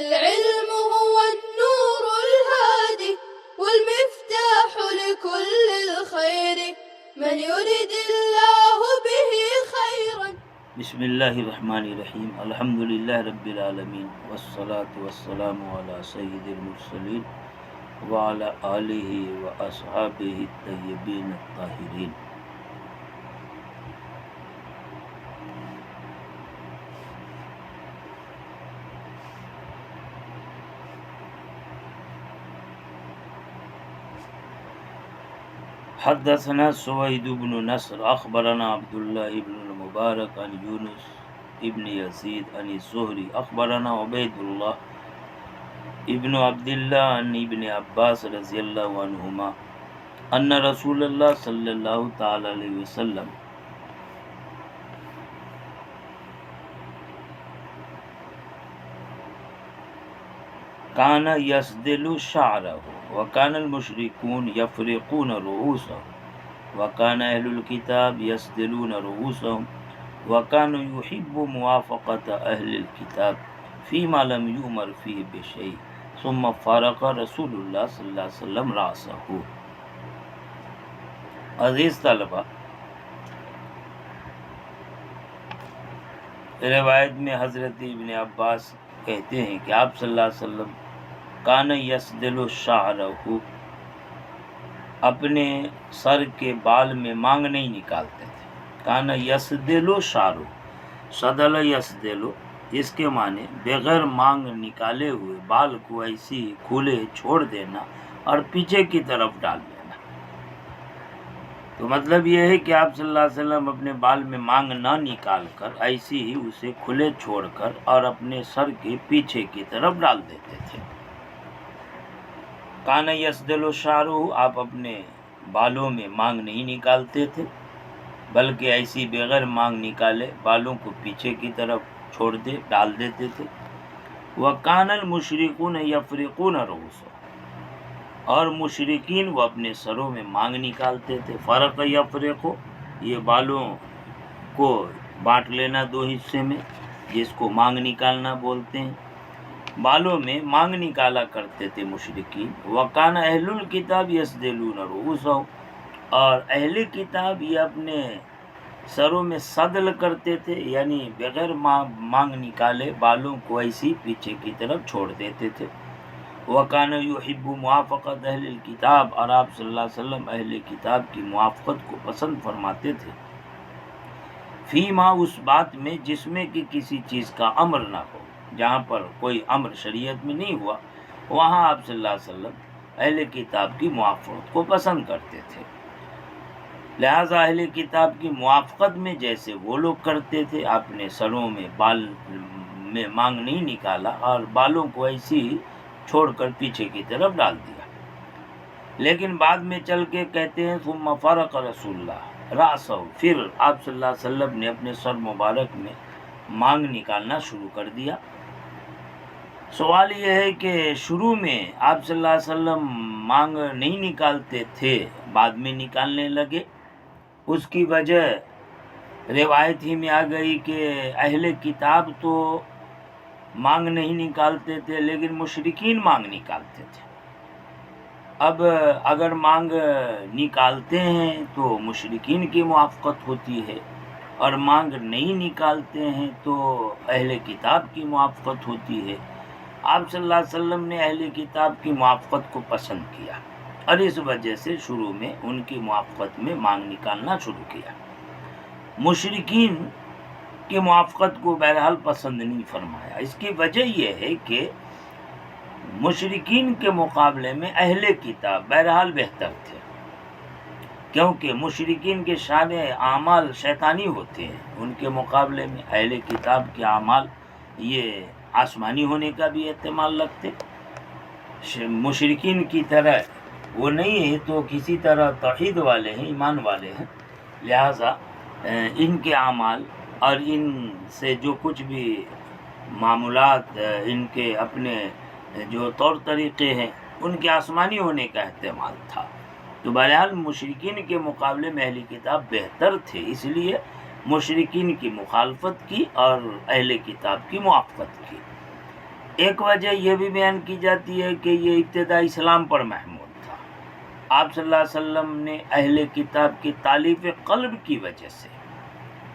العلم هو النور الهادي والمفتاح لكل الخير من يرد الله به خيرا. بسم اللہ الرحمن الرحیم، الحمد للہ رب العالمین والصلاة والسلام علی سید المرسلین وعلی آلہ واصحابہ الطیبین الطاہرین۔ حدثنا سوید بن نصر اخبرنا عبداللہ بن المبارک عن یونس ابن یزید عن الزہری اخبرنا عبید اللہ ابن عبداللہ عن ابن عباس رضی اللہ عنہما ان رسول اللہ صلی اللہ تعالی علیہ وسلم کان یسدل شعرہ وکان المشرکون یفرقون رؤوسهم وکان اہل الکتاب یسدلون رؤوسهم وکان یحب موافقۃ اہل الکتاب فیما لم یؤمر فیہ بشیء ثم فرق رسول اللہ صلی اللہ علیہ وسلم رأسہ۔ عزیز طلبہ، روایت میں حضرت ابن عباس کہتے ہیں کہ آپ صلی اللہ علیہ وسلم کان یسدل شعرہ، اپنے سر کے بال میں مانگ نہیں نکالتے تھے۔ کان یسدل شعرہ، صدل یسدل، اس کے معنی بغیر مانگ نکالے ہوئے بال کو ایسی کھلے چھوڑ دینا اور پیچھے کی طرف ڈال دینا۔ تو مطلب یہ ہے کہ آپ صلی اللہ علیہ وسلم اپنے بال میں مانگ نہ نکال کر ایسی ہی اسے کھلے چھوڑ کر اور اپنے سر کے پیچھے کی طرف ڈال دیتے تھے۔ کان یسدل شعرہ، آپ اپنے بالوں میں مانگ نہیں نکالتے تھے بلکہ ایسی بغیر مانگ نکالے بالوں کو پیچھے کی طرف چھوڑ دے ڈال دیتے تھے۔ وَكَانَ الْمُشْرِكُونَ يَفْرِقُونَ رُؤُوسَهُمْ، اور مشرکین وہ اپنے سروں میں مانگ نکالتے تھے۔ فرق یفرق، یہ بالوں کو بانٹ لینا دو حصے میں، جس کو مانگ نکالنا بولتے ہیں۔ بالوں میں مانگ نکالا کرتے تھے مشرکین۔ وَكَانَ أَهْلُ الْكِتَابِ يَسْدِلُونَ رُؤُوسَهُمْ، اور اہل کتاب یہ اپنے سروں میں صدل کرتے تھے، یعنی بغیر مانگ نکالے بالوں کو ایسی پیچھے کی طرف چھوڑ دیتے تھے۔ وَكَانَ يُحِبُّ مُوَافَقَةَ أَهْلِ الْكِتَابِ، اور آپ صلی اللہ علیہ وسلم اہل کتاب کی موافقت کو پسند فرماتے تھے۔ فیما، اس بات میں جس میں کہ کسی چیز کا امر نہ ہو، جہاں پر کوئی امر شریعت میں نہیں ہوا وہاں آپ صلی اللہ علیہ وسلم اہل کتاب کی موافقت کو پسند کرتے تھے۔ لہٰذا اہل کتاب کی موافقت میں جیسے وہ لوگ کرتے تھے، آپ نے سروں میں بال میں مانگ نہیں نکالا اور بالوں کو ایسی ہی چھوڑ کر پیچھے کی طرف ڈال دیا۔ لیکن بعد میں چل کے کہتے ہیں ثم فرق رسول اللہ رأسہ، پھر آپ صلی اللہ علیہ وسلم نے اپنے سر مبارک میں مانگ نکالنا شروع کر دیا۔ سوال یہ ہے کہ شروع میں آپ صلی اللہ علیہ وسلم مانگ نہیں نکالتے تھے، بعد میں نکالنے لگے، اس کی وجہ روایت ہی میں آ گئی کہ اہل کتاب تو مانگ نہیں نکالتے تھے لیکن مشرکین مانگ نکالتے تھے۔ اب اگر مانگ نکالتے ہیں تو مشرکین کی موافقت ہوتی ہے، اور مانگ نہیں نکالتے ہیں تو اہل کتاب کی موافقت ہوتی ہے۔ آپ صلی اللہ علیہ وسلم نے اہل کتاب کی موافقت کو پسند کیا اور اس وجہ سے شروع میں ان کی موافقت میں مانگ نکالنا شروع کیا۔ مشرکین کی موافقت کو بہرحال پسند نہیں فرمایا۔ اس کی وجہ یہ ہے کہ مشرکین کے مقابلے میں اہل کتاب بہرحال بہتر تھے، کیونکہ مشرکین کے سارے اعمال شیطانی ہوتے ہیں، ان کے مقابلے میں اہل کتاب کے اعمال یہ آسمانی ہونے کا بھی احتمال رکھتے۔ مشرکین کی طرح وہ نہیں ہے تو کسی طرح توحید والے ہیں، ایمان والے ہیں، لہٰذا ان کے اعمال اور ان سے جو کچھ بھی معمولات، ان کے اپنے جو طور طریقے ہیں، ان کے آسمانی ہونے کا احتمال تھا۔ تو بہرحال مشرکین کے مقابلے میں اہل کتاب بہتر تھے، اس لیے مشرکین کی مخالفت کی اور اہل کتاب کی موافقت کی۔ ایک وجہ یہ بھی بیان کی جاتی ہے کہ یہ ابتدا اسلام پر محمول تھا. آپ صلی اللہ علیہ وسلم نے اہل کتاب کی تالیف قلب کی وجہ سے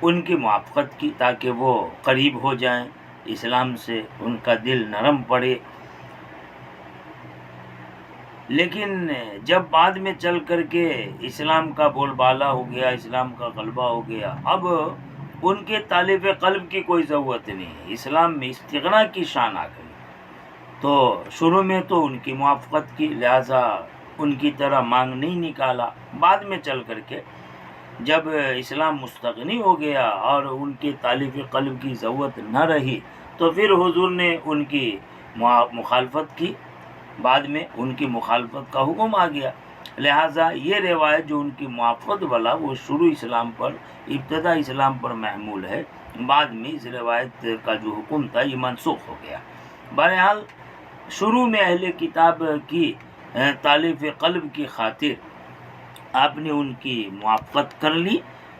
ان کی موافقت کی تاکہ وہ قریب ہو جائیں اسلام سے، ان کا دل نرم پڑے. لیکن جب بعد میں چل کر کے اسلام کا بول بالا ہو گیا، اسلام کا غلبہ ہو گیا، اب ان کے طالب قلب کی کوئی ضرورت نہیں ہے، اسلام میں استغنا کی شان آ گئی. تو شروع میں تو ان کی موافقت کی، لہٰذا ان کی طرح مانگ نہیں نکالا. بعد میں چل کر کے جب اسلام مستغنی ہو گیا اور ان کے طالب قلب کی ضرورت نہ رہی تو پھر حضور نے ان کی مخالفت کی. بعد میں ان کی مخالفت کا حکم آ گیا. لہٰذا یہ روایت جو ان کی موافقت والا وہ شروع اسلام پر، ابتدا اسلام پر محمول ہے. بعد میں اس روایت کا جو حکم تھا یہ منسوخ ہو گیا. بہرحال شروع میں اہل کتاب کی تالیف قلب کی خاطر آپ نے ان کی موافقت کر لی،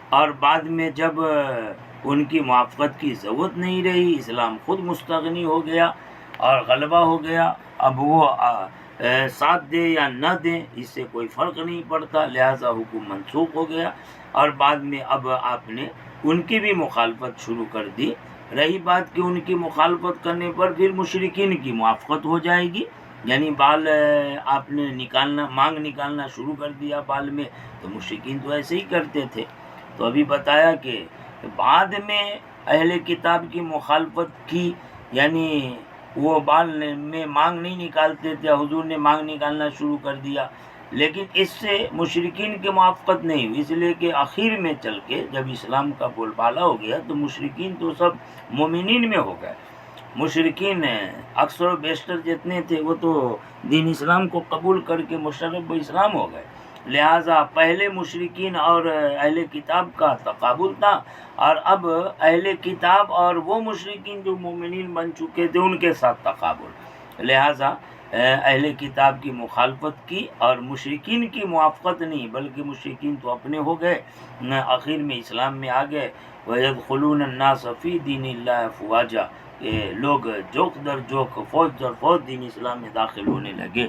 اور بعد میں جب ان کی موافقت کی ضرورت نہیں رہی، اسلام خود مستغنی ہو گیا اور غلبہ ہو گیا. اب وہ ساتھ دے یا نہ دیں اس سے کوئی فرق نہیں پڑتا، لہٰذا حکم منسوخ ہو گیا. اور بعد میں اب آپ نے ان کی بھی مخالفت شروع کر دی. رہی بات کہ ان کی مخالفت کرنے پر پھر مشرکین کی موافقت ہو جائے گی، یعنی بال آپ نے مانگ نکالنا شروع کر دیا بال میں، تو مشرکین تو ایسے ہی کرتے تھے. تو ابھی بتایا کہ بعد میں اہل کتاب کی مخالفت کی، یعنی وہ بال میں مانگ نہیں نکالتے تھے، حضور نے مانگ نکالنا شروع کر دیا. لیکن اس سے مشرکین کی موافقت نہیں ہوئی، اس لیے کہ آخر میں چل کے جب اسلام کا بول بالا ہو گیا تو مشرکین تو سب مومنین میں ہو گئے. مشرکین اکثر و بیشتر جتنے تھے وہ تو دین اسلام کو قبول کر کے مشرف اسلام ہو گئے. لہٰذا پہلے مشرکین اور اہل کتاب کا تقابل تھا، اور اب اہل کتاب اور وہ مشرکین جو مومنین بن چکے تھے ان کے ساتھ تقابل. لہٰذا اہل کتاب کی مخالفت کی اور مشرکین کی موافقت نہیں، بلکہ مشرکین تو اپنے ہو گئے، آخر میں اسلام میں آ گئے. وَيَدْخُلُونَ النَّاسَ فِي دِينِ اللَّهِ أَفْوَاجًا، کہ لوگ جوک در جوک، فوج در فوج دین اسلام میں داخل ہونے لگے.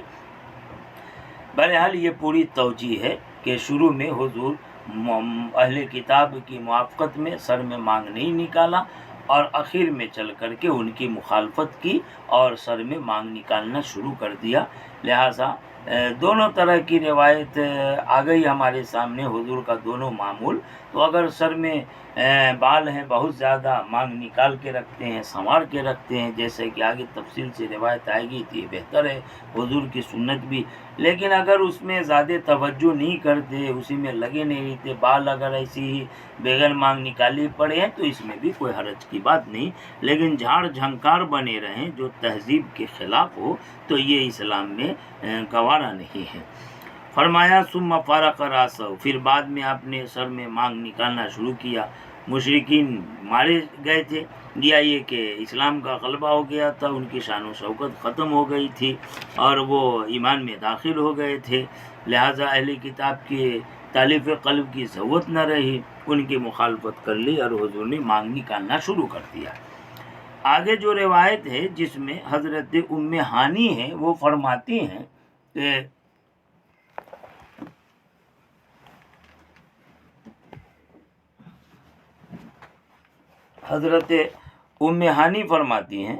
بہرحال یہ پوری توجیہ ہے کہ شروع میں حضور اہل کتاب کی موافقت میں سر میں مانگ نہیں نکالا، اور آخر میں چل کر کے ان کی مخالفت کی اور سر میں مانگ نکالنا شروع کر دیا. لہٰذا دونوں طرح کی روایت آ گئی ہمارے سامنے، حضور کا دونوں معمول. تو اگر سر میں بال ہیں بہت زیادہ، مانگ نکال کے رکھتے ہیں، سنوار کے رکھتے ہیں، جیسے کہ آگے تفصیل سے روایت آئے گی تو یہ بہتر ہے، حضور کی سنت بھی. لیکن اگر اس میں زیادہ توجہ نہیں کرتے، اسی میں لگے نہیں رہتے، بال اگر ایسی ہی بغیر مانگ نکالی پڑے ہیں تو اس میں بھی کوئی حرج کی بات نہیں. لیکن جھاڑ جھنکار بنے رہیں جو تہذیب کے خلاف ہو تو یہ اسلام میں گوارا نہیں ہے. فرمایا ثم فارق راسہ، پھر بعد میں آپ نے سر میں مانگ نکالنا شروع کیا. مشرکین مارے گئے تھے، یا یہ کہ اسلام کا غلبہ ہو گیا تھا، ان کی شان و شوکت ختم ہو گئی تھی اور وہ ایمان میں داخل ہو گئے تھے. لہٰذا اہل کتاب کی تالیف قلب کی ضرورت نہ رہی، ان کی مخالفت کر لی اور حضور نے مانگ نکالنا شروع کر دیا. آگے جو روایت ہے جس میں حضرت ام ہانی ہے وہ فرماتی ہیں کہ حضرت ام ہانی فرماتی ہیں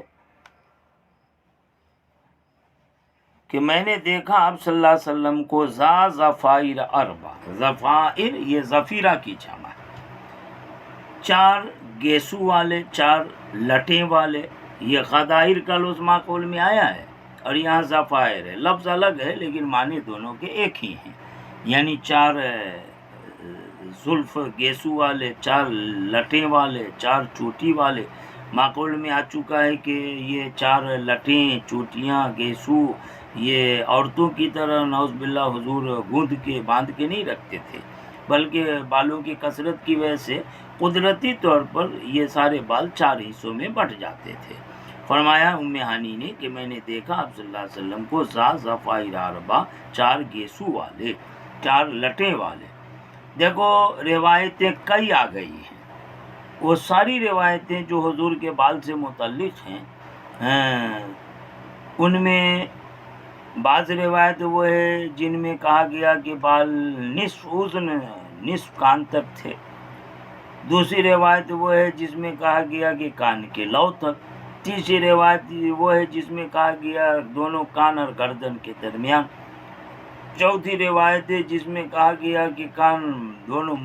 کہ میں نے دیکھا آپ صلی اللہ علیہ وسلم کو ذافائر اربع، ذفائر یہ ذفیرہ کی جمع ہے، 4 گیسو والے، 4 لٹیں والے. یہ غدائر کا لفظ معقول میں آیا ہے اور یہاں ذفائر ہے، لفظ الگ ہے لیکن معنی دونوں کے ایک ہی ہیں. یعنی 4 زلف گیسو والے، 4 لٹیں والے، 4 چوٹی والے. معقول میں آ چکا ہے کہ یہ 4 لٹیں، چوٹیاں، گیسو یہ عورتوں کی طرح نعوذ باللہ حضور گوندھ کے باندھ کے نہیں رکھتے تھے، بلکہ بالوں کی کثرت کی وجہ سے قدرتی طور پر یہ سارے بال 4 حصوں میں بٹ جاتے تھے. فرمایا ام ہانی نے کہ میں نے دیکھا آپ صلی اللہ علیہ وسلم کو ذافائر اربع، 4 گیسو والے، 4 لٹیں والے. دیکھو روایتیں کئی آ گئی ہیں، وہ ساری روایتیں جو حضور کے بال سے متعلق ہیں ان میں بعض روایت وہ ہے جن میں کہا گیا کہ بال نصف اذن نصف کان تک تھے. دوسری روایت وہ ہے جس میں کہا گیا کہ کان کے لو تک. تیسری روایت وہ ہے جس میں کہا گیا دونوں کان اور گردن کے درمیان. چوتھی روایت ہے جس میں کہا گیا کہ کان دونوں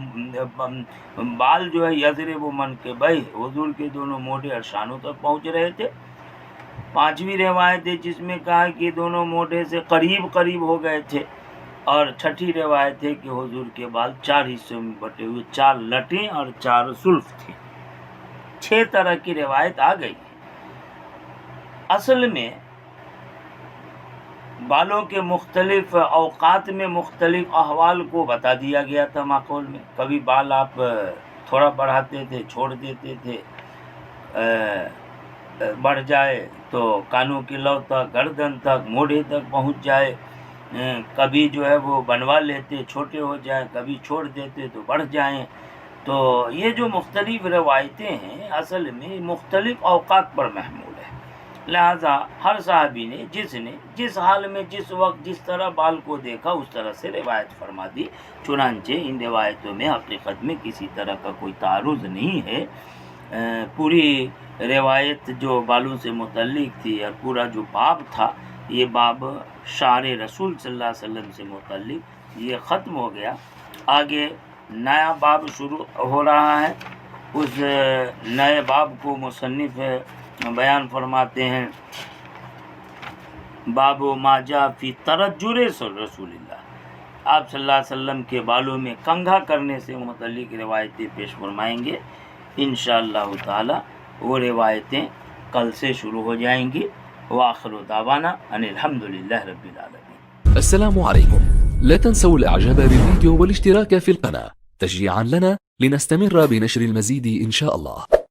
بال جو ہے یضرب منکبیہ حضور کے دونوں موڈے اور شانوں تک پہنچ رہے تھے. پانچویں روایت ہے جس میں کہا کہ دونوں موڈے سے قریب قریب ہو گئے تھے. اور چھٹی روایت ہے کہ حضور کے بال 4 حصوں میں بٹے ہوئے 4 لٹیں اور 4 زلف تھے. 6 طرح کی روایت آ گئی ہے. اصل میں بالوں کے مختلف اوقات میں مختلف احوال کو بتا دیا گیا تھا ماقول میں. کبھی بال آپ تھوڑا بڑھاتے تھے، چھوڑ دیتے تھے، بڑھ جائے تو کانوں کی لو تک، گردن تک، موڑے تک پہنچ جائے. کبھی جو ہے وہ بنوا لیتے، چھوٹے ہو جائیں، کبھی چھوڑ دیتے تو بڑھ جائیں. تو یہ جو مختلف روایتیں ہیں اصل میں مختلف اوقات پر محمول ہے. لہذا ہر صحابی نے جس حال میں جس وقت جس طرح بال کو دیکھا اس طرح سے روایت فرما دی. چنانچہ ان روایتوں میں حقیقت میں کسی طرح کا کوئی تعارض نہیں ہے. پوری روایت جو بالوں سے متعلق تھی اور پورا جو باب تھا یہ باب شعر رسول صلی اللہ علیہ وسلم سے متعلق یہ ختم ہو گیا. آگے نیا باب شروع ہو رہا ہے. اس نئے باب کو مصنف بیان فرماتے ہیں باب ما جاء فی ترجل رسول اللہ. آپ صلی اللہ علیہ وسلم کے بالوں میں کنگھا کرنے سے متعلق روایتیں پیش فرمائیں گے انشاءاللہ تعالی. وہ روایتیں کل سے شروع ہو جائیں گی. وآخر دعوانا ان الحمدللہ رب العالمین. السلام عليكم. لا تنسوا الاعجاب بالفيديو والاشتراك في القناة تشجيعا لنا لنستمر بنشر المزيد إن شاء الله.